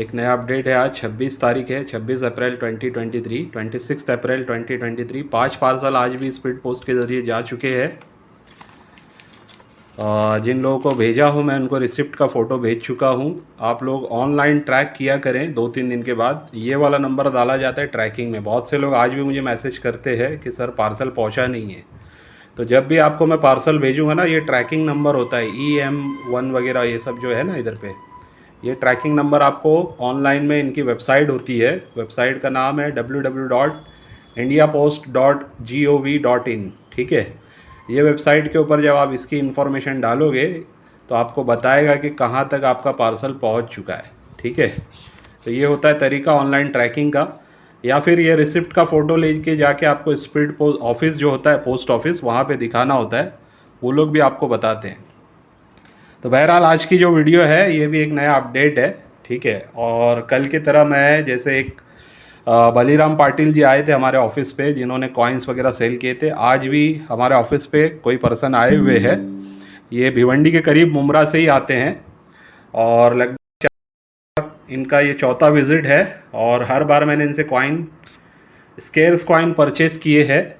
एक नया अपडेट है। आज 26 तारीख है, 26 अप्रैल 2023, 26 अप्रैल 2023। 5 पार्सल आज भी स्पीड पोस्ट के ज़रिए जा चुके हैं। जिन लोगों को भेजा हूँ मैं उनको रिसिप्ट का फ़ोटो भेज चुका हूँ। आप लोग ऑनलाइन ट्रैक किया करें, 2-3 दिन के बाद ये वाला नंबर डाला जाता है ट्रैकिंग में। बहुत से लोग आज भी मुझे मैसेज करते हैं कि सर पार्सल पहुँचा नहीं है। तो जब भी आपको मैं पार्सल भेजूँगा ना, ये ट्रैकिंग नंबर होता है EM1 वगैरह, ये सब जो है ना इधर पे, ये ट्रैकिंग नंबर आपको ऑनलाइन में इनकी वेबसाइट होती है। वेबसाइट का नाम है www.indiapost.gov.in। ठीक है, ये वेबसाइट के ऊपर जब आप इसकी इन्फॉर्मेशन डालोगे तो आपको बताएगा कि कहाँ तक आपका पार्सल पहुँच चुका है। ठीक है, तो ये होता है तरीका ऑनलाइन ट्रैकिंग का। या फिर ये रिसिप्ट का फ़ोटो लेके जाके आपको स्पीड पोस्ट ऑफिस जो होता है, पोस्ट ऑफिस, वहाँ पे दिखाना होता है। वो लोग भी आपको बताते हैं। तो बहरहाल आज की जो वीडियो है ये भी एक नया अपडेट है। ठीक है, और कल की तरह मैं जैसे एक बलीराम पाटिल जी आए थे हमारे ऑफिस पे, जिन्होंने कॉइन्स वगैरह सेल किए थे। आज भी हमारे ऑफिस पे कोई पर्सन आए हुए हैं। ये भिवंडी के करीब मुमरा से ही आते हैं और लगभग इनका ये चौथा विज़िट है। और हर बार मैंने इनसे कॉइन, स्केर्स कॉइन परचेज़ किए हैं।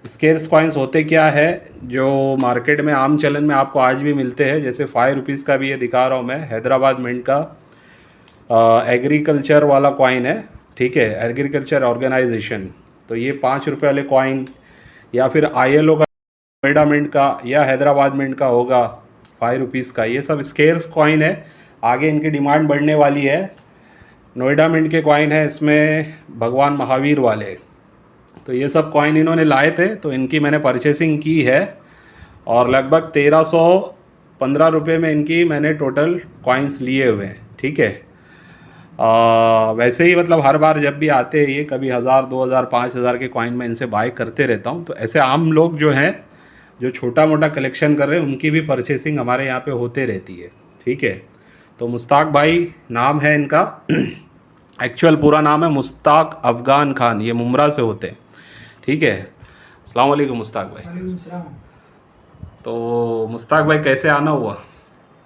स्केर्स कॉइन्स होते क्या है, जो मार्केट में आम चलन में आपको आज भी मिलते हैं। जैसे 5 रुपीज़ का भी ये दिखा रहा हूँ मैं, हैदराबाद मिंट का एग्रीकल्चर वाला कॉइन है। ठीक है, एग्रीकल्चर ऑर्गेनाइजेशन। तो ये 5 रुपये वाले कॉइन, या फिर ILO का, नोएडा मिंट का या हैदराबाद मिंट का होगा 5 रुपीज़ का, ये सब स्केर्स कॉइन है। आगे इनकी डिमांड बढ़ने वाली है। नोएडा मिंट के कॉइन है, इसमें भगवान महावीर वाले। तो ये सब कॉइन इन्होंने लाए थे, तो इनकी मैंने परचेसिंग की है और लगभग 1315 रुपये में इनकी मैंने टोटल कॉइन्स लिए हुए हैं। ठीक है, वैसे ही मतलब हर बार जब भी आते हैं ये, कभी 1000, 2000, 5000 के कॉइन मैं इनसे बाय करते रहता हूँ। तो ऐसे आम लोग जो हैं, जो छोटा मोटा कलेक्शन कर रहे हैं, उनकी भी परचेसिंग हमारे यहाँ पे होते रहती है। ठीक है, तो मुश्ताक भाई नाम है इनका। एक्चुअल पूरा नाम है मुश्ताक अफ़गान खान। ये मुमरा से होते हैं। ठीक है, अस्सलाम वालेकुम मुश्ताक भाई। वालेकुम सलाम। तो मुश्ताक भाई कैसे आना हुआ?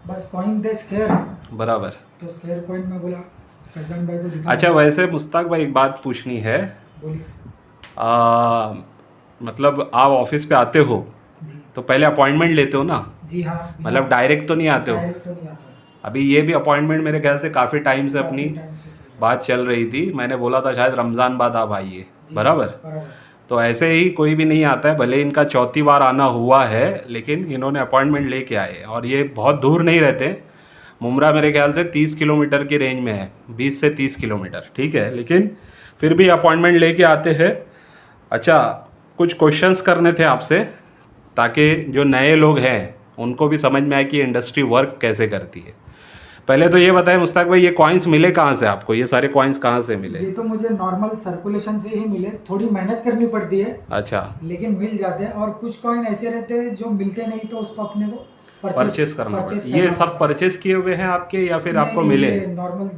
बस कॉइन थे स्क्वायर, बराबर। तो स्क्वायर कॉइन में बोला फैजान भाई को दिखा। अच्छा, वैसे मुश्ताक भाई एक बात पूछनी है। बोलिए। मतलब आप ऑफिस पे आते हो जी तो पहले अपॉइंटमेंट लेते हो ना? जी हाँ। मतलब डायरेक्ट तो नहीं आते हो? डायरेक्ट तो नहीं आता। अभी ये भी अपॉइंटमेंट मेरे ख्याल से काफ़ी टाइम से अपनी टाइम से चल रहा बात चल रही थी। मैंने बोला था शायद रमज़ान बाद आप आइए, जी, बराबर। बराबर। तो ऐसे ही कोई भी नहीं आता है, भले इनका चौथी बार आना हुआ है, लेकिन इन्होंने अपॉइंटमेंट लेके आए। और ये बहुत दूर नहीं रहते। मुमरा मेरे ख्याल से 30 किलोमीटर की रेंज में है, 20 से 30 किलोमीटर। ठीक है, लेकिन फिर भी अपॉइंटमेंट लेके आते हैं। अच्छा, कुछ क्वेश्चंस करने थे आपसे, ताकि जो नए लोग हैं उनको भी समझ में आए कि इंडस्ट्री वर्क कैसे करती है। पहले तो ये बताएं मुश्ताक भाई, ये कॉइन्स मिले कहाँ से आपको? ये सारे कॉइन्स कहाँ से मिले? ये तो मुझे नॉर्मल सर्कुलेशन से ही मिले, थोड़ी मेहनत करनी पड़ती है अच्छा, लेकिन मिल जाते हैं। और कुछ कॉइन ऐसे रहते हैं जो मिलते नहीं, तो उसको अपने को परचेस करना पड़ता है। ये सब परचेस किए हुए हैं आपके, या फिर आपको मिले? नॉर्मल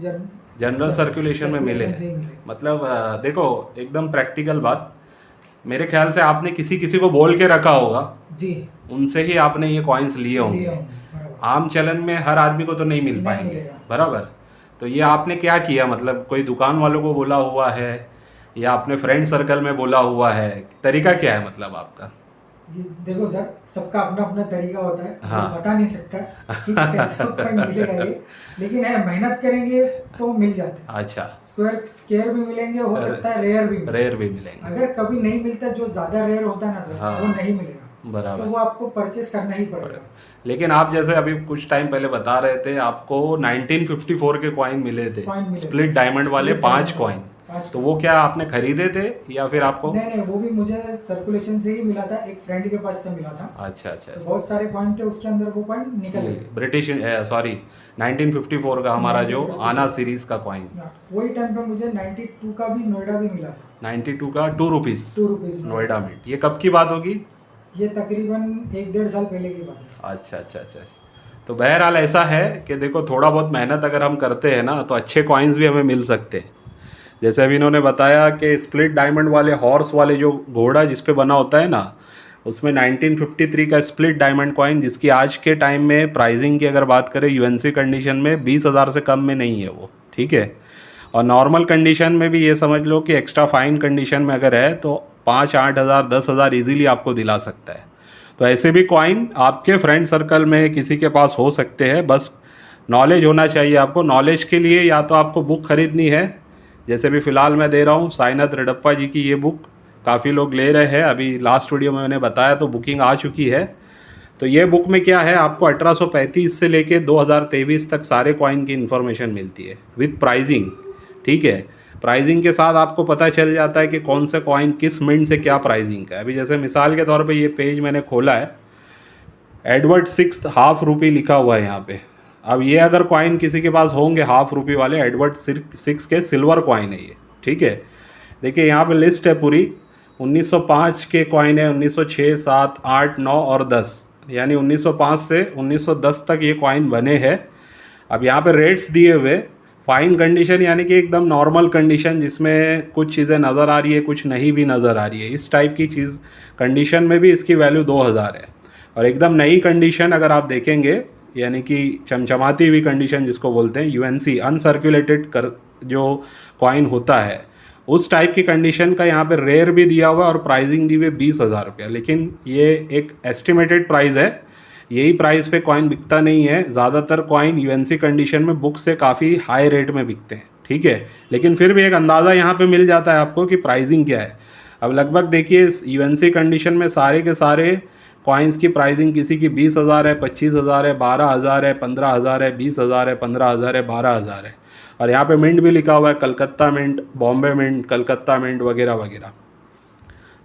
जनरल सर्कुलेशन में मिले। से ही मिले। मतलब देखो, एकदम प्रैक्टिकल बात, मेरे ख्याल से आपने किसी किसी को बोल के रखा होगा, जी, उनसे ही आपने ये कॉइन्स लिए होंगे। बराबर। आम चलन में हर आदमी को तो नहीं मिल नहीं पाएंगे, मिलेगा। बराबर। तो ये आपने क्या किया, मतलब कोई दुकान वालों को बोला हुआ है या अपने फ्रेंड सर्कल में बोला हुआ है? तरीका क्या है मतलब आपका? जी देखो सर, सबका अपना अपना तरीका होता है। हाँ। वो बता नहीं सकता कि कैसा कॉइन मिलेगा ये, लेकिन है मेहनत करेंगे तो मिल जाते हैं। अच्छा, स्क्वायर भी मिलेंगे, हो सकता है रेयर भी मिले। रेयर भी मिलेंगे। अगर कभी नहीं मिलता, जो ज्यादा रेयर होता है ना सर, हाँ। वो नहीं मिलेगा, बराबर। तो वो आपको परचेस करना ही पड़ेगा। लेकिन आप जैसे अभी कुछ टाइम पहले बता रहे थे, आपको 1954 के कॉइन मिले थे, कॉइन मिले स्प्लिट डायमंड वाले स्प्लिट 5 डायमंड कॉइन। 5 तो वो क्या आपने खरीदे थे या फिर आपको? नहीं, वो भी मुझे सर्कुलेशन से ही मिला था, एक फ्रेंड के पास से मिला था। अच्छा अच्छा तो बहुत सारे कॉइन थे, उसके अंदर वो कॉइन निकल गए। ब्रिटिश, सॉरी, 1954 का हमारा जो 1954 आना सीरीज का कॉइन। वही टाइम पे मुझे 92 का भी नोएडा भी मिला था। 92 का 2 रुपीज़ 2 रुपीज़ नोएडा मिंट। ये कब की बात होगी? ये तकरीबन 1-1.5 साल पहले की बात है। अच्छा अच्छा अच्छा अच्छा। तो बहरहाल ऐसा है कि देखो, थोड़ा बहुत मेहनत अगर हम करते हैं ना, तो अच्छे कॉइन्स भी हमें मिल सकते हैं। जैसे अभी इन्होंने बताया कि स्प्लिट डायमंड वाले हॉर्स वाले जो घोड़ा जिस पे बना होता है ना, उसमें 1953 का स्प्लिट डायमंड कॉइन, जिसकी आज के टाइम में प्राइसिंग की अगर बात करें यूएनसी कंडीशन में 20,000 से कम में नहीं है वो। ठीक है। और नॉर्मल कंडीशन में भी ये समझ लो कि एक्स्ट्रा फाइन कंडीशन में अगर है तो 5-8 हज़ार 10 हज़ार ईजीली आपको दिला सकता है। तो ऐसे भी कॉइन आपके फ्रेंड सर्कल में किसी के पास हो सकते हैं, बस नॉलेज होना चाहिए आपको। नॉलेज के लिए या तो आपको बुक खरीदनी है, जैसे भी फ़िलहाल मैं दे रहा हूँ साईनाथ रेड्डप्पा जी की ये बुक, काफ़ी लोग ले रहे हैं, अभी लास्ट वीडियो में मैंने बताया तो बुकिंग आ चुकी है। तो ये बुक में क्या है, आपको 1835 से लेके 2023 तक सारे कॉइन की इन्फॉर्मेशन मिलती है विद प्राइजिंग, ठीक है। प्राइजिंग के साथ आपको पता चल जाता है कि कौन सा कॉइन किस मिंट से क्या प्राइजिंग का है। अभी जैसे मिसाल के तौर पे ये पेज मैंने खोला है, एडवर्ड 6 हाफ रुपी लिखा हुआ है यहाँ पे। अब ये अगर कॉइन किसी के पास होंगे हाफ रुपी वाले, एडवर्ड 6 के सिल्वर कॉइन है ये, ठीक है। देखिए यहाँ पे लिस्ट है पूरी, 1905 के कॉइन है, 1906, 7, 8, 9 और 10, यानी 1905 से 1910 तक ये कॉइन बने हैं। अब यहाँ पे रेट्स दिए हुए, फाइन कंडीशन यानी कि एकदम नॉर्मल कंडीशन जिसमें कुछ चीज़ें नज़र आ रही है कुछ नहीं भी नज़र आ रही है, इस टाइप की चीज़ कंडीशन में भी इसकी वैल्यू 2000 है। और एकदम नई कंडीशन अगर आप देखेंगे, यानी कि चमचमाती हुई कंडीशन जिसको बोलते हैं यूएनसी अनसर्कुलेटेड कर जो कॉइन होता है, उस टाइप की कंडीशन का यहाँ पे रेयर भी दिया हुआ है और प्राइसिंग दी हुई है 20,000 रुपया। लेकिन ये एक एस्टिमेटेड प्राइस है, यही प्राइस पे कॉइन बिकता नहीं है। ज़्यादातर कॉइन यूएनसी कंडीशन में बुक से काफ़ी हाई रेट में बिकते हैं, ठीक है। लेकिन फिर भी एक अंदाज़ा यहाँ पे मिल जाता है आपको कि प्राइसिंग क्या है। अब लगभग देखिए इस यूएनसी कंडीशन में सारे के सारे कॉइन्स की प्राइसिंग किसी की 20,000 है, 25,000 है, 12,000 है, 15,000 है, 20,000 है, 15,000 है, 12,000 है। और यहाँ पे मिंट भी लिखा हुआ है, Calcutta mint, Bombay mint, Calcutta mint वगैरह वगैरह।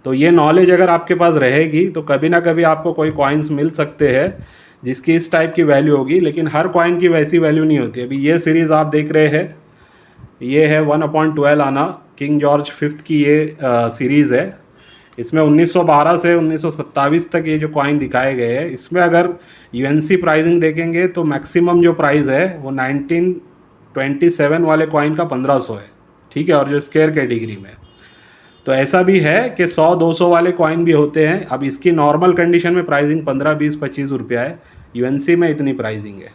तो ये नॉलेज अगर आपके पास रहेगी तो कभी ना कभी आपको कोई कॉइन्स मिल सकते हैं जिसकी इस टाइप की वैल्यू होगी, लेकिन हर कॉइन की वैसी वैल्यू नहीं होती। अभी ये सीरीज़ आप देख रहे हैं, ये है 1/12 आना, किंग जॉर्ज 5 की ये सीरीज़ है। इसमें 1912 से 1927 तक ये जो कॉइन दिखाए गए हैं, इसमें अगर यूएनसी प्राइसिंग देखेंगे तो मैक्सिमम जो प्राइस है वो 1927 वाले कॉइन का 1500 है, ठीक है। और जो स्क्वायर कैटेगरी में, तो ऐसा भी है कि 100-200 वाले कॉइन भी होते हैं। अब इसकी नॉर्मल कंडीशन में प्राइसिंग 15, 20, 25 रुपया है, यूएनसी में इतनी प्राइसिंग है।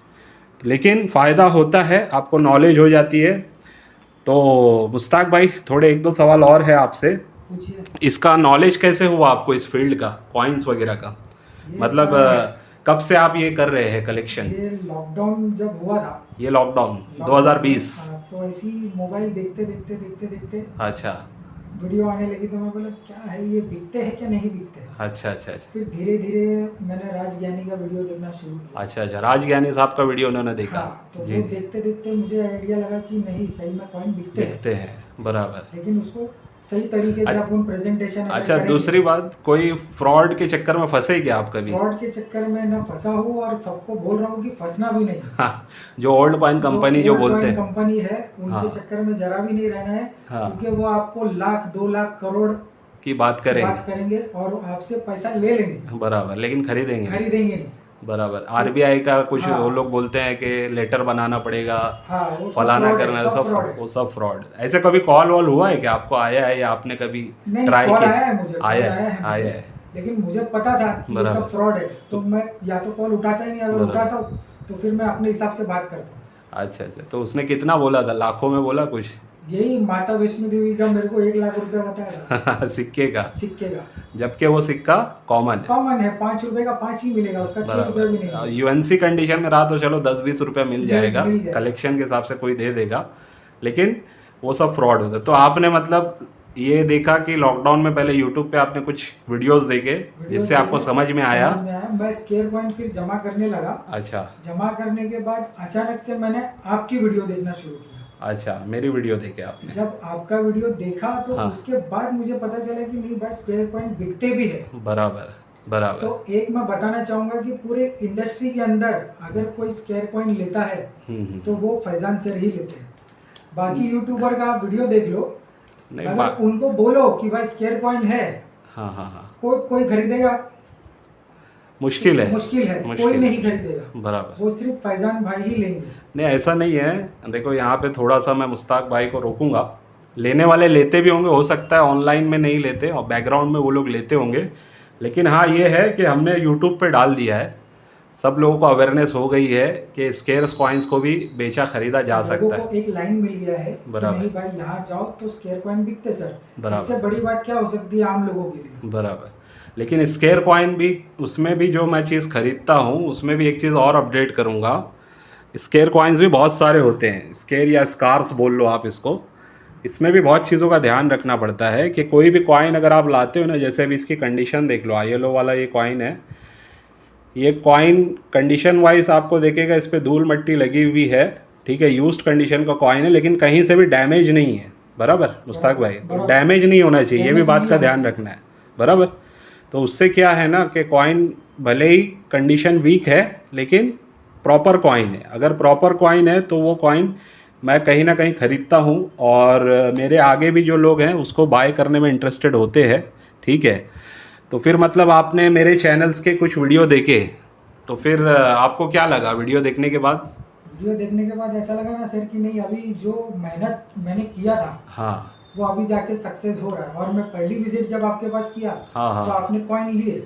लेकिन फ़ायदा होता है, आपको नॉलेज हो जाती है। तो मुश्ताक भाई थोड़े 1-2 सवाल और है आपसे। पूछिए। इसका नॉलेज कैसे हुआ आपको इस फील्ड का, कॉइन्स वगैरह का, मतलब कब से आप ये कर रहे हैं कलेक्शन? ये लॉकडाउन जब हुआ था, ये लॉकडाउन 2020। तो ऐसे ही मोबाइल देखते अच्छा वीडियो आने लगी तो मैं बोला क्या है ये, बिकते हैं क्या नहीं बिकते। अच्छा अच्छा अच्छा फिर धीरे धीरे मैंने राजज्ञानी का वीडियो देखना शुरू किया। अच्छा अच्छा, राजज्ञानी साहब का वीडियो उन्होंने देखा। हाँ, तो जी वो जी, देखते देखते मुझे आइडिया लगा कि नहीं सही में कॉइन बिकते हैं, बराबर। लेकिन उसको सही तरीके से अपन प्रेजेंटेशन अच्छा, दूसरी बात, कोई फ्रॉड के चक्कर में फंसे क्या आप कभी? फ्रॉड के चक्कर में ना फंसा हूँ और सबको बोल रहा हूँ कि फंसना भी नहीं। हाँ, जो ओल्ड कॉइन कंपनी जो बोलते हैं, कंपनी है उनके हाँ, चक्कर में जरा भी नहीं रहना है। हाँ, क्योंकि वो आपको लाख 2 लाख करोड़ की बात करेंगे और आपसे पैसा ले लेंगे, बराबर, लेकिन खरीदेंगे नहीं। बराबर। आरबीआई का कुछ हाँ, वो लोग बोलते हैं कि लेटर बनाना पड़ेगा, हाँ, वो सब फलाना fraud है, करना, सब सब fraud है। वो सब फ्रॉड। ऐसे कभी कॉल वॉल हुआ है कि आपको आया है या आपने कभी नहीं, ट्राई कॉल किया? आया है मुझे, आया मुझे। है। लेकिन मुझे पता था कि ये बराबर। सब फ्रॉड है, तो मैं या तो कॉल उठाता ही नहीं, अगर बराबर। उठाता हूँ तो फिर मैं अपने हिसाब से बात करता हूँ। अच्छा अच्छा, तो उसने कितना बोला था, लाखों में बोला कुछ? यही माता वैष्णो देवी का मेरे को 1 लाख रुपया बताया था सिक्के का, जबकि वो सिक्का कॉमन है 5 रुपए का 5 ही मिलेगा, उसका 6 रुपये भी नहीं मिलेगा। यूएनसी कंडीशन में रहा तो चलो 10-20 रुपये मिल जाएगा, मिल जाएगा। कलेक्शन के हिसाब से कोई दे देगा, लेकिन वो सब फ्रॉड होता है। तो आपने मतलब ये देखा कि लॉकडाउन में पहले यूट्यूब पे आपने कुछ वीडियोस देखे जिससे आपको समझ में आया? मैं स्क्वायर कॉइन फिर जमा करने लगा। अच्छा, जमा करने के बाद अचानक से मैंने आपकी वीडियो देखना शुरू किया। अच्छा, मेरी वीडियो देखे आपने? जब आपका वीडियो देखा तो हाँ, उसके बाद मुझे पता चला कि नहीं भाई स्क्वायर कॉइन बिकते भी है। बराबर बराबर। तो एक मैं बताना चाहूंगा कि पूरे इंडस्ट्री के अंदर अगर कोई स्क्वायर कॉइन लेता है तो वो फैजान सर ही लेते हैं। बाकी यूट्यूबर का आप वीडियो देख लो, अगर उनको बोलो कि भाई स्क्वायर कॉइन है, हाँ हाँ हाँ, कोई खरीदेगा? मुश्किल है, कोई नहीं खरीदेगा, बराबर। वो सिर्फ फैजान भाई ही लेंगे। नहीं, ऐसा नहीं है। देखो यहाँ पे थोड़ा सा मैं मुश्ताक भाई को रोकूंगा, लेने वाले लेते भी होंगे, हो सकता है ऑनलाइन में नहीं लेते और बैकग्राउंड में वो लोग लेते होंगे, लेकिन हाँ ये है कि हमने यूट्यूब पे डाल दिया है सब लोगों को अवेयरनेस हो गई है कि स्केयर्स कॉइन्स को भी बेचा खरीदा जा सकता लोगों है। को एक लाइन मिल गया है कि बराबर। नहीं भाई यहाँ जाओ तो स्केयर कॉइन बिकते सर। बराबर। इससे बड़ी बात क्या हो सकती है आम लोगों के लिए। बराबर। लेकिन स्केयर कॉइन भी, उसमें भी जो मैं चीज़ खरीदता हूँ उसमें भी एक चीज़ और अपडेट करूँगा। स्केयर कॉइन्स भी बहुत सारे होते हैं, स्केयर या स्कार्स बोल लो आप इसको। इसमें भी बहुत चीज़ों का ध्यान रखना पड़ता है कि कोई भी कॉइन अगर आप लाते हो ना, जैसे अभी इसकी कंडीशन देख लो, ILO वाला ये कॉइन है, ये कॉइन कंडीशन वाइज आपको देखेगा इस पर धूल मट्टी लगी हुई है, ठीक है, यूज्ड कंडीशन का कॉइन है, लेकिन कहीं से भी डैमेज नहीं है। बराबर मुश्ताक भाई, तो डैमेज नहीं होना चाहिए, ये भी बात का ध्यान रखना है। बराबर। तो उससे क्या है ना कि कॉइन भले ही कंडीशन वीक है लेकिन प्रॉपर कॉइन है। अगर प्रॉपर कॉइन है तो वो कॉइन मैं कहीं ना कहीं ख़रीदता हूँ, और मेरे आगे भी जो लोग हैं उसको बाय करने में इंटरेस्टेड होते हैं। ठीक है, तो फिर मतलब आपने मेरे चैनल्स के कुछ वीडियो देखे, तो फिर आपको क्या लगा वीडियो देखने के बाद? वीडियो देखने के बाद ऐसा लगा ना सर कि नहीं, अभी जो मेहनत मैंने किया था हाँ, वो अभी जाके सक्सेस हो रहा है। और मैं पहली विजिट जब आपके पास किया हाँ, तो आपने कॉइन लिए,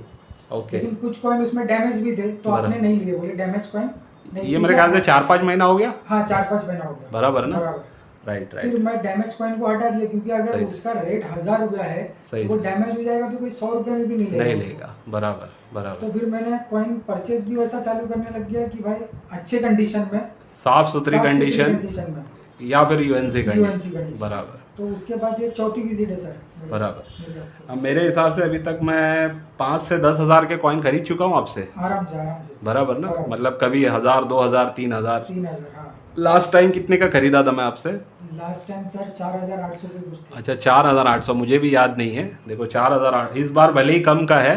ओके, लेकिन कुछ कॉइन उसमें डैमेज भी थे तो आपने नहीं लिए, बोले डैमेज कॉइन नहीं। ये मेरे ख्याल से 4-5 महीना हो गया। हाँ 4-5 महीना हो गया। बराबर ना? बराबर। राइट फिर मैं डैमेज कॉइन को हटा दिया, क्योंकि अगर सही उसका रेट 1000 रुपया है सही तो वो डैमेज हो जाएगा तो कोई 100 रुपये में भी नहीं लेगा नहीं उसको। लेगा। बराबर बराबर। तो फिर मैंने कॉइन परचेज भी वैसा चालू करने लग गया कि भाई अच्छे कंडीशन में, साफ सुथरी कंडीशन में या फिर यूएनसी यूएनसी कंडीशन। कंडीशन। बराबर तो उसके बाद ये चौथी विजिट है सर। बराबर। अब मेरे हिसाब से अभी तक मैं 5 से 10 हज़ार के कॉइन खरीद चुका हूँ आपसे। आराम से बराबर ना? मतलब कभी 1000, 2000, 3000। 3000। हाँ लास्ट टाइम कितने का खरीदा था मैं आपसे? लास्ट टाइम सर 4800 के कुछ थे। अच्छा 4800, मुझे भी याद नहीं है। देखो 4000, इस बार भले ही कम का है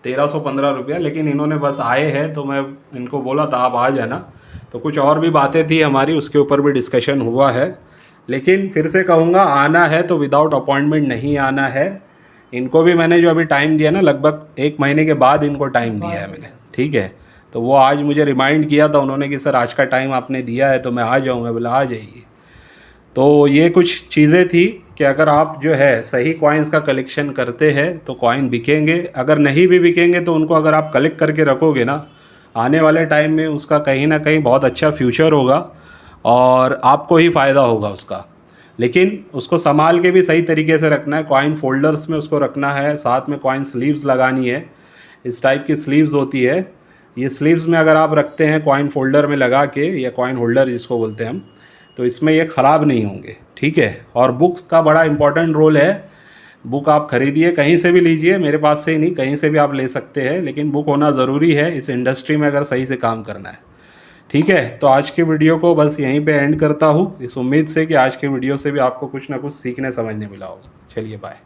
1315 रुपया, लेकिन इन्होंने बस आए हैं तो मैं इनको बोला था आप आ जाना, तो कुछ और भी बातें थी हमारी, उसके ऊपर भी डिस्कशन हुआ है। लेकिन फिर से कहूँगा, आना है तो विदाउट अपॉइंटमेंट नहीं आना है। इनको भी मैंने जो अभी टाइम दिया ना, लगभग 1 महीने के बाद इनको टाइम दिया है मैंने। ठीक है, तो वो आज मुझे रिमाइंड किया था उन्होंने कि सर आज का टाइम आपने दिया है तो मैं आ जाऊँ। मैं बोला आ जाइए। तो ये कुछ चीज़ें थी कि अगर आप जो है सही कॉइन्स का कलेक्शन करते हैं तो कॉइन बिकेंगे, अगर नहीं भी बिकेंगे तो उनको अगर आप कलेक्ट करके रखोगे ना, आने वाले टाइम में उसका कहीं ना कहीं बहुत अच्छा फ्यूचर होगा और आपको ही फ़ायदा होगा उसका। लेकिन उसको संभाल के भी सही तरीके से रखना है। कॉइन फोल्डर्स में उसको रखना है, साथ में कॉइन स्लीव्स लगानी है। इस टाइप की स्लीव्स होती है, ये स्लीव्स में अगर आप रखते हैं कॉइन फोल्डर में लगा के, या कॉइन होल्डर जिसको बोलते हैं हम, तो इसमें ये ख़राब नहीं होंगे। ठीक है, और बुक्स का बड़ा इंपॉर्टेंट रोल है। बुक आप खरीदिए, कहीं से भी लीजिए, मेरे पास से ही नहीं, कहीं से भी आप ले सकते हैं, लेकिन बुक होना ज़रूरी है इस इंडस्ट्री में अगर सही से काम करना है। ठीक है, तो आज के वीडियो को बस यहीं पे एंड करता हूँ, इस उम्मीद से कि आज के वीडियो से भी आपको कुछ ना कुछ सीखने समझने मिला होगा। चलिए बाय।